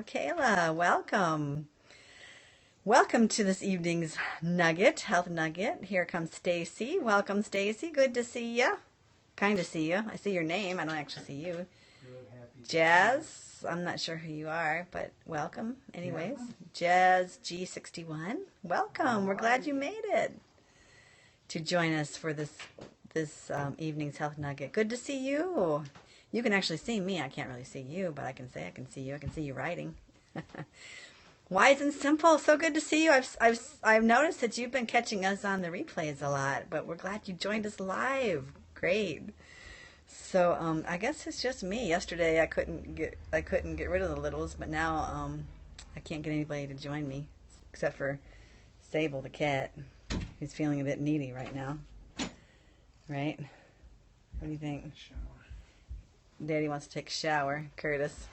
Michaela. Welcome. Welcome to this evening's nugget, health nugget. Here comes Stacy. Welcome, Stacy. Good to see you. Kind of see you. I see your name. I don't actually see you. Good, happy. Jazz. I'm not sure who you are, but welcome. Anyways, Jazz G61. Welcome. We're glad you made it to join us for this evening's health nugget. Good to see you. You can actually see me. I can't really see you, but I can say I can see you. I can see you writing. Wise and simple. So good to see you. I've noticed that you've been catching us on the replays a lot, but we're glad you joined us live. Great. So I guess it's just me. Yesterday I couldn't get rid of the littles, but now I can't get anybody to join me except for Sable the cat, who's feeling a bit needy right now. Right? What do you think? Daddy wants to take a shower, Curtis.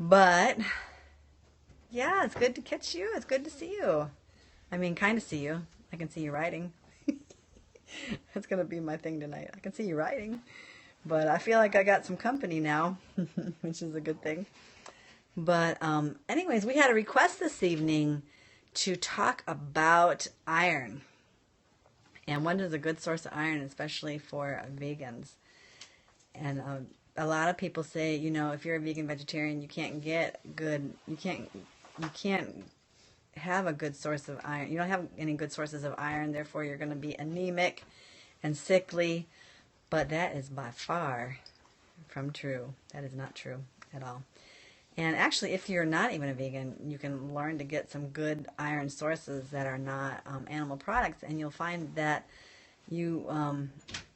But yeah, it's good to catch you. It's good to see you. I mean, kind of see you. I can see you writing. That's going to be my thing tonight. I can see you writing. But I feel like I got some company now, which is a good thing. But anyways, we had a request this evening to talk about iron. And what is a good source of iron, especially for vegans. And a lot of people say, you know, if you're a vegan vegetarian, you can't have a good source of iron. You don't have any good sources of iron, therefore you're going to be anemic and sickly. But that is by far from true. That is not true at all. And actually, if you're not even a vegan, you can learn to get some good iron sources that are not animal products, and you'll find that you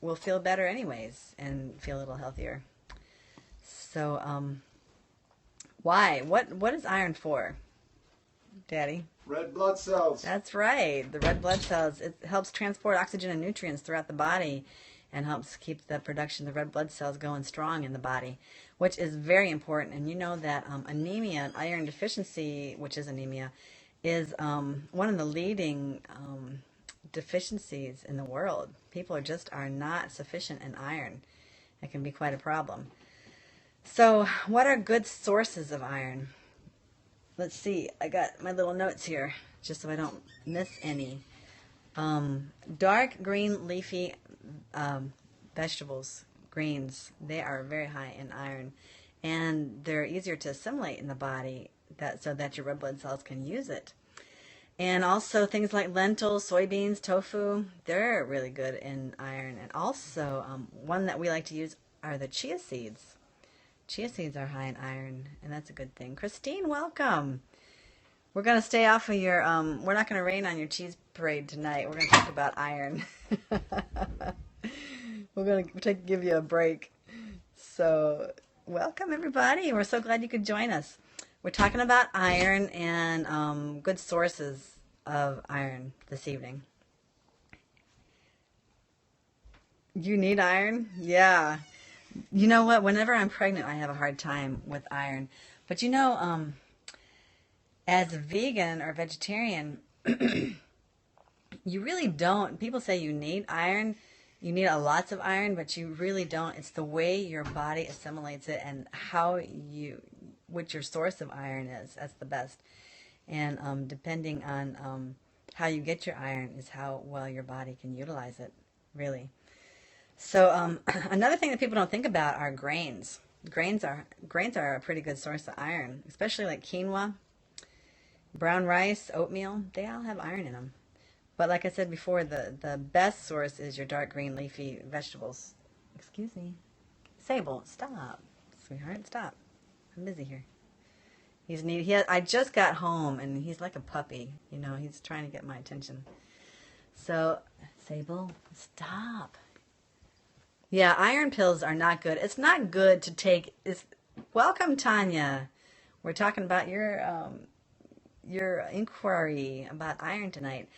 will feel better anyways and feel a little healthier. So, why? What is iron for, Daddy? Red blood cells. That's right. The red blood cells. It helps transport oxygen and nutrients throughout the body and helps keep the production of the red blood cells going strong in the body, which is very important. And you know that anemia, iron deficiency, which is anemia, is one of the leading deficiencies in the world. People are not sufficient in iron. It can be quite a problem. So what are good sources of iron? Let's see. I got my little notes here just so I don't miss any. Dark green leafy vegetables, greens, they are very high in iron, and they're easier to assimilate in the body so that your red blood cells can use it. And also things like lentils, soybeans, tofu, they're really good in iron. And also one that we like to use are the chia seeds. Chia seeds are high in iron, and that's a good thing. Christine, welcome. We're going to stay off of your, we're not going to rain on your cheese parade tonight. We're going to talk about iron. We're going to give you a break. So welcome, everybody. We're so glad you could join us. We're talking about iron and good sources of iron this evening. You need iron? Yeah. You know what? Whenever I'm pregnant, I have a hard time with iron. But you know, as a vegan or vegetarian, you really don't. People say you need iron. You need lots of iron, but you really don't. It's the way your body assimilates it and what your source of iron is. That's the best. And depending on how you get your iron is how well your body can utilize it, really. So another thing that people don't think about are grains. Grains are a pretty good source of iron, especially like quinoa, brown rice, oatmeal. They all have iron in them. But like I said before, the best source is your dark green leafy vegetables. Excuse me. Sable, stop. Sweetheart, stop. I'm busy here. He's needy. I just got home, and he's like a puppy. You know, he's trying to get my attention. So, Sable, stop. Yeah, iron pills are not good. It's not good to take. Welcome, Tanya. We're talking about your inquiry about iron tonight.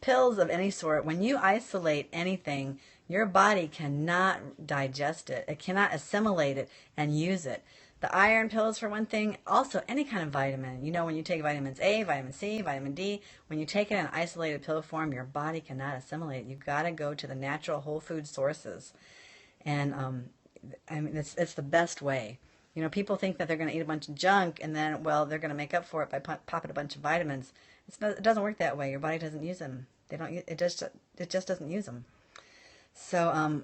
Pills of any sort, when you isolate anything, your body cannot digest it. It cannot assimilate it and use it. The iron pills, for one thing, also any kind of vitamin. You know, when you take vitamins A, vitamin C, vitamin D, when you take it in isolated pill form, your body cannot assimilate it. You've got to go to the natural whole food sources. And I mean, it's the best way. You know, people think that they're going to eat a bunch of junk and then, well, they're going to make up for it by popping a bunch of vitamins. It doesn't work that way. Your body doesn't use them. It just doesn't use them. So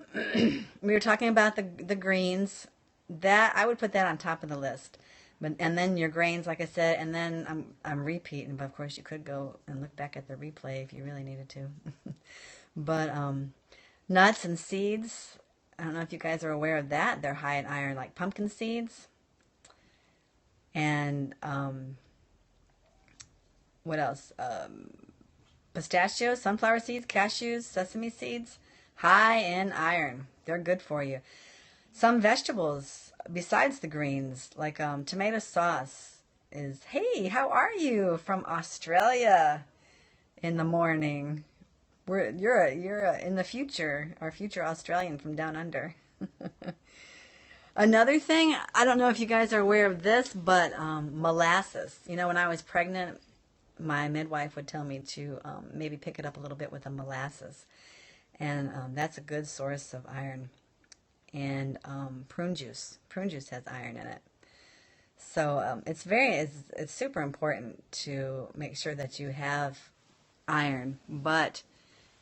we were talking about the greens. That I would put that on top of the list. And then your grains, like I said, and then I'm repeating, but of course you could go and look back at the replay if you really needed to. But nuts and seeds, I don't know if you guys are aware of that. They're high in iron, like pumpkin seeds. And what else? Pistachios, sunflower seeds, cashews, sesame seeds, high in iron. They're good for you. Some vegetables, besides the greens, like tomato sauce is, hey, how are you from Australia in the morning? You're in the future, our future Australian from down under. Another thing, I don't know if you guys are aware of this, but molasses. You know, when I was pregnant, my midwife would tell me to maybe pick it up a little bit with the molasses. And that's a good source of iron. And prune juice. Prune juice has iron in it. So it's super important to make sure that you have iron, but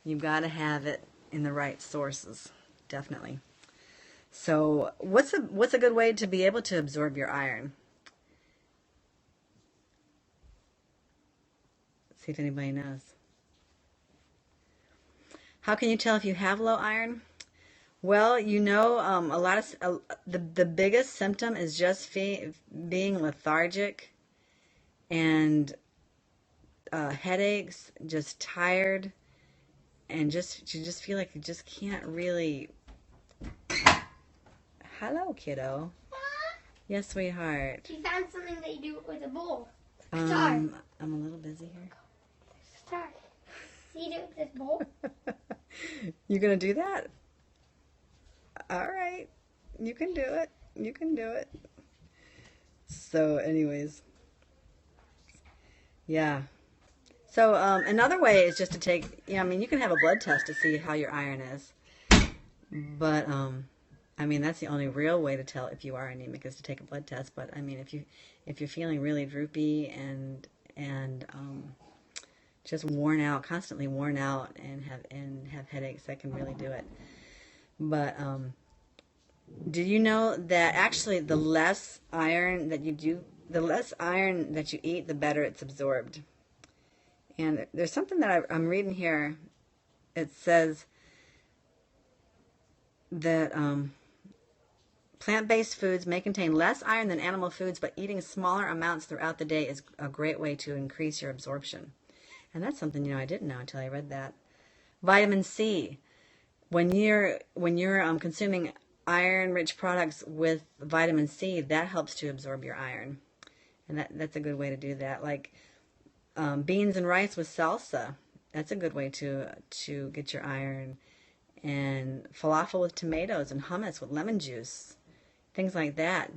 you've got to have it in the right sources, definitely. So what's a good way to be able to absorb your iron? Let's see if anybody knows. How can you tell if you have low iron? Well, you know, the biggest symptom is just being lethargic and headaches, just tired, and you just feel like you just can't really. Hello, kiddo. Yes, sweetheart. She found something that you do with a bowl. I'm a little busy here. Star. See you do it with this bowl? You gonna do that? All right. You can do it. You can do it. So anyways. Yeah. So another way is just to take, I mean, you can have a blood test to see how your iron is. But, I mean, that's the only real way to tell if you are anemic is to take a blood test. But, I mean, if you're feeling really droopy and just worn out, constantly worn out and have headaches, that can really do it. But did you know that actually the less iron that you eat, the better it's absorbed? And there's something that I'm reading here. It says that plant-based foods may contain less iron than animal foods, but eating smaller amounts throughout the day is a great way to increase your absorption. And that's something, I didn't know until I read that. Vitamin C. When you're consuming iron-rich products with vitamin C, that helps to absorb your iron, and that's a good way to do that. Like beans and rice with salsa, that's a good way to get your iron, and falafel with tomatoes and hummus with lemon juice, things like that.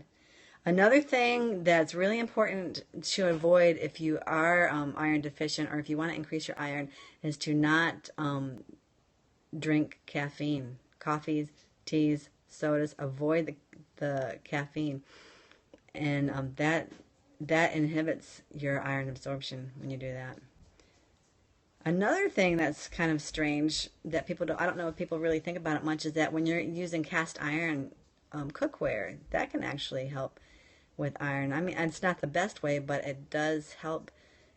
Another thing that's really important to avoid if you are iron deficient or if you want to increase your iron is to not drink caffeine, coffees, teas, sodas. Avoid the caffeine, and that inhibits your iron absorption when you do that. Another thing that's kind of strange that I don't know if people really think about it much, is that when you're using cast iron cookware, that can actually help with iron. I mean, it's not the best way, but it does help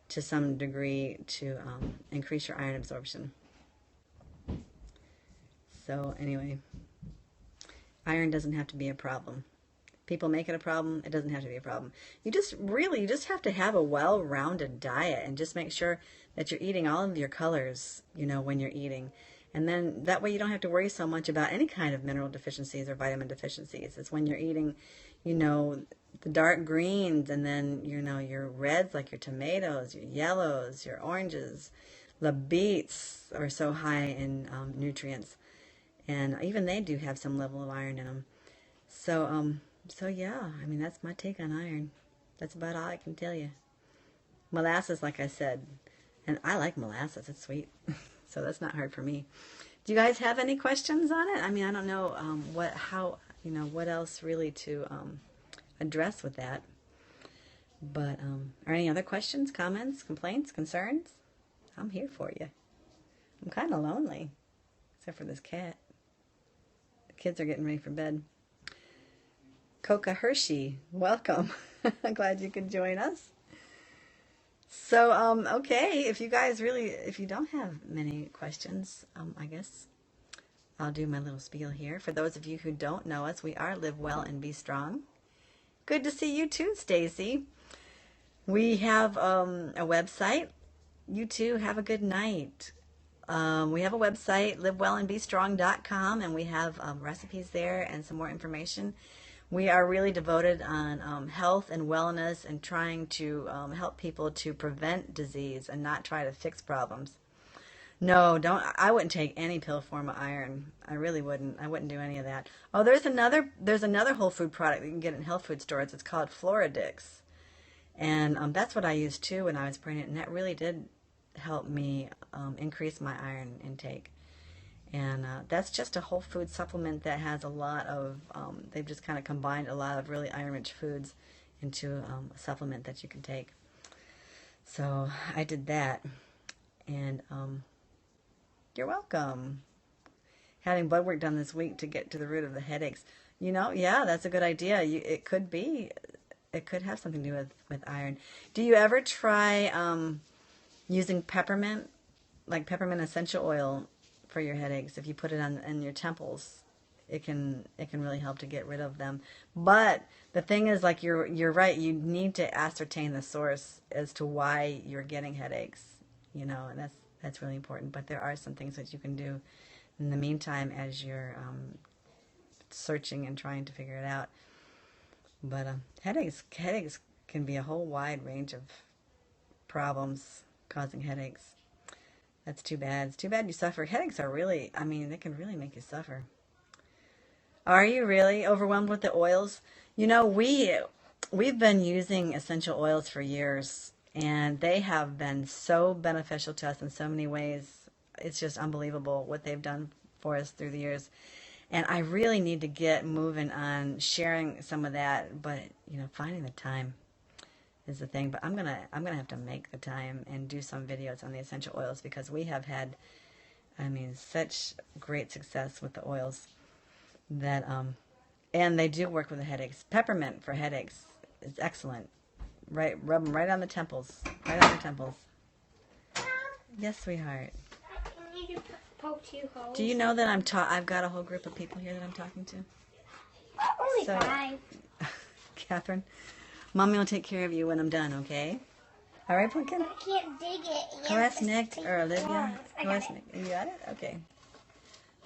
to some degree to increase your iron absorption. So anyway, iron doesn't have to be a problem. People make it a problem. It doesn't have to be a problem. You just have to have a well-rounded diet and just make sure that you're eating all of your colors, when you're eating. And then that way you don't have to worry so much about any kind of mineral deficiencies or vitamin deficiencies. It's when you're eating, the dark greens, and then, your reds like your tomatoes, your yellows, your oranges. The beets are so high in nutrients. And even they do have some level of iron in them. So yeah, I mean, that's my take on iron. That's about all I can tell you. Molasses, like I said, and I like molasses. It's sweet, so that's not hard for me. Do you guys have any questions on it? I mean, I don't know what else really to address with that. But are any other questions, comments, complaints, concerns? I'm here for you. I'm kind of lonely, except for this cat. The kids are getting ready for bed. Coca Hershey, welcome. I'm glad you could join us. So, okay, if you don't have many questions, I guess I'll do my little spiel here. For those of you who don't know us, we are Live Well and Be Strong. Good to see you too, Stacy. We have a website. You too, have a good night. We have a website, livewellandbestrong.com, and we have recipes there and some more information. We are really devoted on health and wellness and trying to help people to prevent disease and not try to fix problems. No, I wouldn't take any pill form of iron. I really wouldn't. I wouldn't do any of that. Oh, there's another whole food product that you can get in health food stores. It's called Floridix. And that's what I used too when I was pregnant, and that really did help me increase my iron intake. And that's just a whole food supplement that has a lot of, they've just kind of combined a lot of really iron-rich foods into a supplement that you can take. So I did that, and you're welcome. Having blood work done this week to get to the root of the headaches. Yeah, that's a good idea. It could have something to do with iron. Do you ever try using peppermint, like peppermint essential oil for your headaches? If you put it on your temples, it can really help to get rid of them. But the thing is, like you're right, you need to ascertain the source as to why you're getting headaches, and that's really important. But there are some things that you can do in the meantime as you're searching and trying to figure it out. But headaches can be a whole wide range of problems causing headaches. That's too bad. It's too bad you suffer. Headaches are really, they can really make you suffer. Are you really overwhelmed with the oils? We've been using essential oils for years, and they have been so beneficial to us in so many ways. It's just unbelievable what they've done for us through the years. And I really need to get moving on sharing some of that, but finding the time is the thing. But I'm gonna have to make the time and do some videos on the essential oils, because we have had, such great success with the oils that and they do work with the headaches. Peppermint for headaches is excellent. Right, rub them right on the temples, right on the temples. Yes, sweetheart. I need to poke 2 holes. Do you know that I've got a whole group of people here that I'm talking to? Only 5. Catherine, Mommy will take care of you when I'm done, okay? All right, Pumpkin? I can't dig it. Who asked Nick or Olivia? Who asked Nick? You got it? Okay.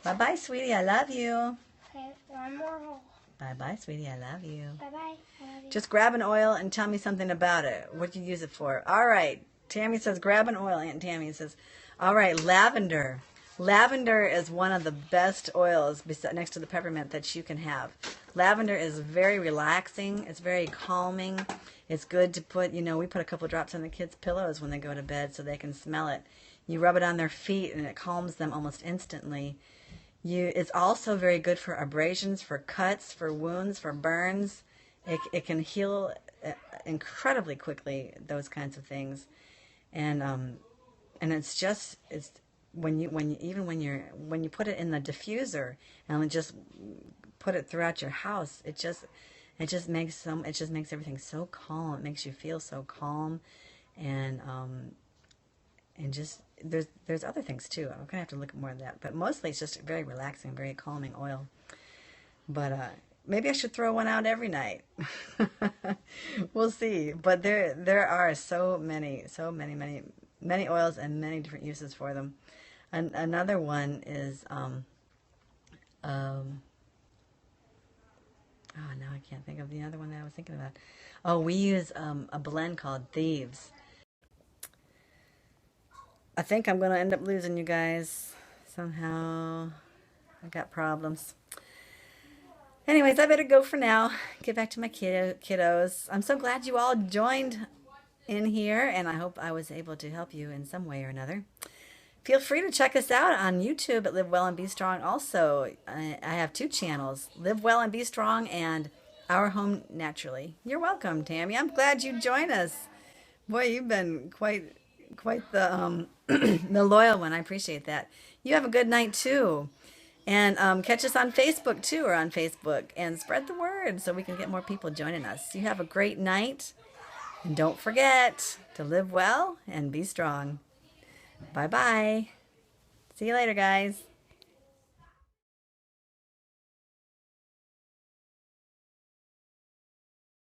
Bye-bye, sweetie. I love you. Okay, 1 more hole. Bye-bye, sweetie. I love you. Bye-bye. I love you. Just grab an oil and tell me something about it. What do you use it for? All right. Tammy says, grab an oil. Aunt Tammy says, all right, lavender. Lavender is one of the best oils next to the peppermint that you can have. Lavender is very relaxing. It's very calming. It's good to put, we put a couple drops on the kids' pillows when they go to bed so they can smell it. You rub it on their feet and it calms them almost instantly. It's also very good for abrasions, for cuts, for wounds, for burns. It can heal incredibly quickly, those kinds of things. And it's when you put it in the diffuser and just put it throughout your house, it just makes everything so calm. It makes you feel so calm, and just there's other things too. I'm gonna have to look at more of that, but mostly it's just very relaxing, very calming oil. But maybe I should throw one out every night. We'll see. But there are so many oils and many different uses for them. Another one is oh, now I can't think of the other one that I was thinking about. Oh, we use a blend called Thieves. I think I'm going to end up losing you guys somehow. I've got problems. Anyways, I better go for now. Get back to my kiddos. I'm so glad you all joined in here, and I hope I was able to help you in some way or another. Feel free to check us out on YouTube at Live Well and Be Strong. Also, I have 2 channels, Live Well and Be Strong and Our Home Naturally. You're welcome, Tammy. I'm glad you joined us. Boy, you've been quite the the loyal one. I appreciate that. You have a good night too. And catch us on Facebook too. Or on Facebook. And spread the word so we can get more people joining us. You have a great night. And don't forget to live well and be strong. Bye-bye. See you later, guys.